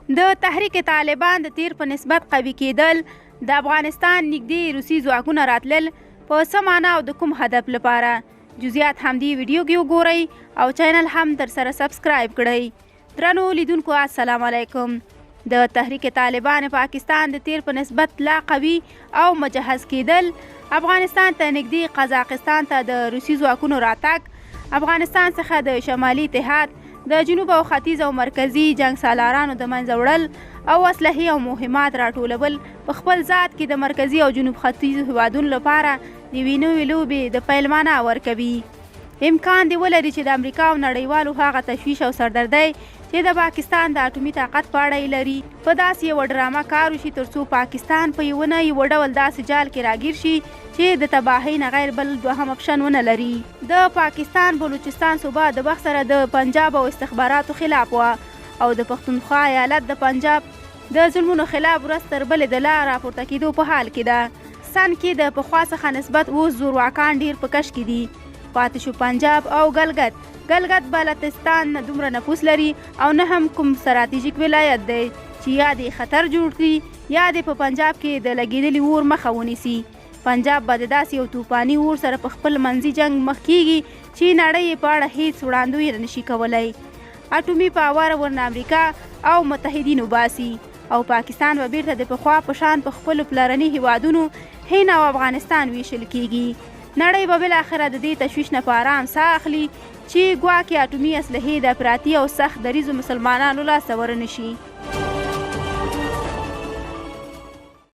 د تحریک طالبان د تیر په نسبت قوي کېدل د افغانستان نږدې روسي ځواکونه راتلل په څه معنا او د کوم هدف لپاره جزئیات همدې ویډیو کې وګورئ او چینل هم ترسره سبسکرایب کړئ. درنو لیدونکو السلام علیکم. د تحریک طالبان پاکستان د تیر په نسبت لا قوي او مجهز کېدل، افغانستان ته نږدې قزاقستان ته د روسي ځواکونو راتګ، افغانستان څخه د شمالي اتحاد د جنوب او ختیځ او مرکزي جنگ سالارانو د منځه وړل او اسلحې او مهمات راټولول په خپل ذات کې د مرکزي او جنوب ختیځ هیوادونو لپاره د یوې نوې لوبې د پیل معنا ورکوي. امکان دی ولري چې د امریکا او نړیوالو هغه تشویش او سردردۍ چې د پاکستان د اټومي طاقت په اړه لري په داسې یوه ډرامه کار وشي تر څو پاکستان په یوه نه یوه ډول داسې جال کې راګیر شي چې د تباهۍ نه غیر بل دوهم اپشن ونه لري. د پاکستان بلوچستان صوبه د وخت سره د پنجاب او استخباراتو خلاف وه او د پښتونخوا ایالت د پنجاب د ظلمونو خلاف ورځ تر بلې د لا راپورته کېدو په حال کې ده. سن کې د پخوا څخه نسبت اوس زورواکان ډیر په کش کې دي. پاتې شو پنجاب او ګلګت بلتستان دومره نفوس لري او نه هم کوم ستراتیژیک ولایت دی چې یا د خطر جوړ کړي یا د په پنجاب کې د لګېدلي اور مخه ونیسي. پنجاب به د داسې یو توپاني اور سره په خپل منځي جنگ مخ کیږي چې نړۍ په اړه هیڅ وړاندوی نشي کولی. اټومي پاور ورنه امریکا او متحدینو باسي او پاکستان به بیرته د پخوا په شان په خپلو پلرني هیوادونو هند او افغانستان ویشل کیږي. نړۍ به بالاخره د دې تشویش نه په ارام ساه اخلي چې ګواکې اټومي اسلحې د افراطي او سخت دریځو مسلمانانو لاسته ورنشي.